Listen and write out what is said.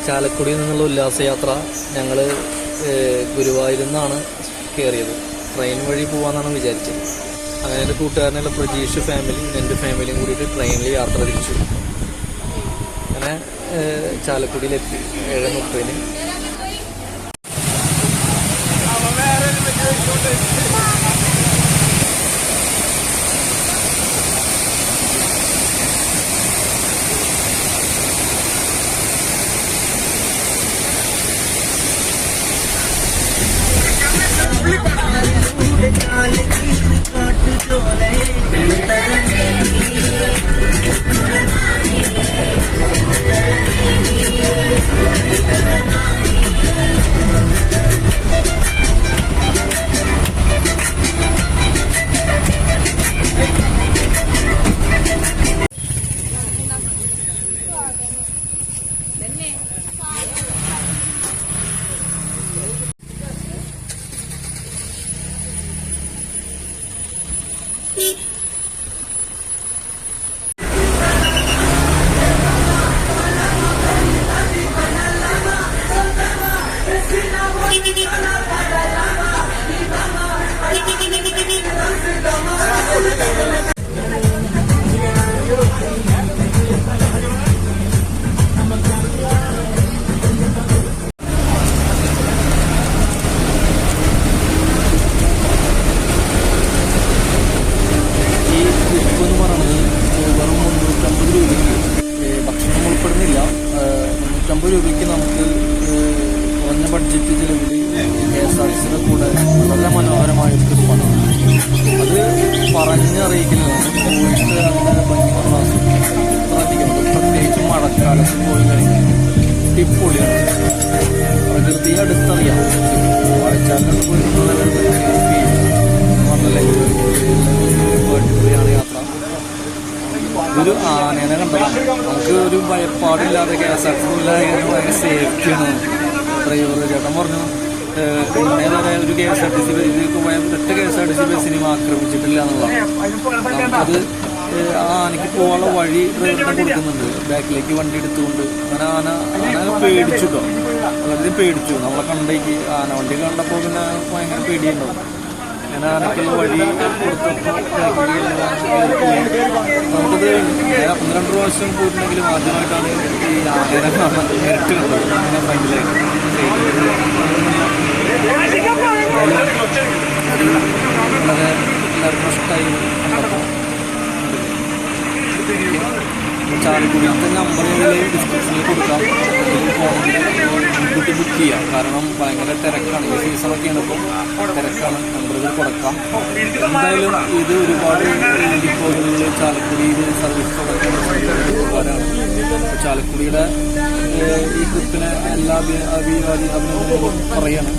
ചാലക്കുടിയിൽ നിന്നുള്ള ഉല്ലാസയാത്ര ഞങ്ങൾ ഗുരുവായൂരിൽ നിന്നാണ് കയറിയത്. ട്രെയിൻ വഴി പോകാമെന്നാണ് വിചാരിച്ചത്. അങ്ങനെ എൻ്റെ കൂട്ടുകാരനുള്ള പ്രജീഷ് ഫാമിലി എൻ്റെ ഫാമിലിയും കൂടിയിട്ട് ട്രെയിനിൽ യാത്ര തിരിച്ചു. അങ്ങനെ ചാലക്കുടിയിലെത്തി 7:30. രൂപയ്ക്ക് നമുക്ക് കുറഞ്ഞ ബഡ്ജറ്റ് ചിലവിൽ KSRTCയുടെ കൂടെ വളരെ മനോഹരമായ ട്രിപ്പാണ്. അത് പറഞ്ഞറിയിക്കുന്നതാണ്. പോയിട്ട് അങ്ങനെ ഭംഗിയുള്ള അധികം പ്രത്യേകിച്ച് മഴക്കാലത്ത് പോയി കഴിഞ്ഞാൽ ടിപ്പൊളിയാണ്. പ്രകൃതിയെ അടുത്തറിയാം. മഴച്ചാലിൽ പോയിട്ടുള്ള നല്ല അടിപൊളിയാണ് യാത്ര. ഒരു ആനേനെ കണ്ടതാണ്. നമുക്ക് ഒരു ഭയപ്പാടില്ലാതെ KSRTC ഭയങ്കര സേഫ്റ്റിയാണ്. ഡ്രൈവർ ചേട്ടൻ പറഞ്ഞു ഇന്നേ വരെ ഒരു KSRTC ഇതിലേക്ക് പോയ ഒറ്റ KSRTC ബസ്സിനെയും ആക്രമിച്ചിട്ടില്ല എന്നുള്ളതാണ്. നമുക്കത് ആനയ്ക്ക് പോകാനുള്ള വഴി ഡ്രൈവറിനെ കൊടുക്കുന്നുണ്ട്. ബാക്കിലേക്ക് വണ്ടി എടുത്തുകൊണ്ട് അങ്ങനെ ആന പേടിച്ചു കേട്ടോ. വളരെ പേടിച്ചു. നമ്മളെ കണ്ടേക്ക് ആന വണ്ടി കണ്ടപ്പോൾ പിന്നെ ഭയങ്കര പേടിയുണ്ടാവും. ഞാൻ ആനയ്ക്കുള്ള വഴി കൊടുത്തപ്പോൾ നമുക്കത് 1-2 പ്രാവശ്യം പോയിട്ടുണ്ടെങ്കിലും ആദ്യമായിട്ടാണ് ഈ ആനേനെ കാണാൻ നേരിട്ട് കണ്ടത്. അങ്ങനെ ഫ്രണ്ടിലേക്ക് വളരെ എല്ലാവർക്കും ഇഷ്ടമായി കണ്ടപ്പോൾ. ചാലക്കുടിയിലത്തെ നമ്പർ ഡിസ്ക്രിപ്ഷനിൽ കൊടുക്കാം. മുൻകൂട്ടി ബുക്ക് ചെയ്യാം. കാരണം ഭയങ്കര തിരക്കാണ്. ഈ സീസണൊക്കെയാണ് ഇപ്പോൾ തിരക്കാണ്. നമ്പർ കൊടുക്കാം. എന്തായാലും ഇത് ഒരുപാട് ഡിപ്പോകളിൽ ചാലക്കുടിയിൽ സർവീസ് തുടങ്ങാനാണ്. ചാലക്കുടിയുടെ ഈ ട്രിപ്പിനെ എല്ലാ അഭിനന്ദനങ്ങളും പറയാണ്.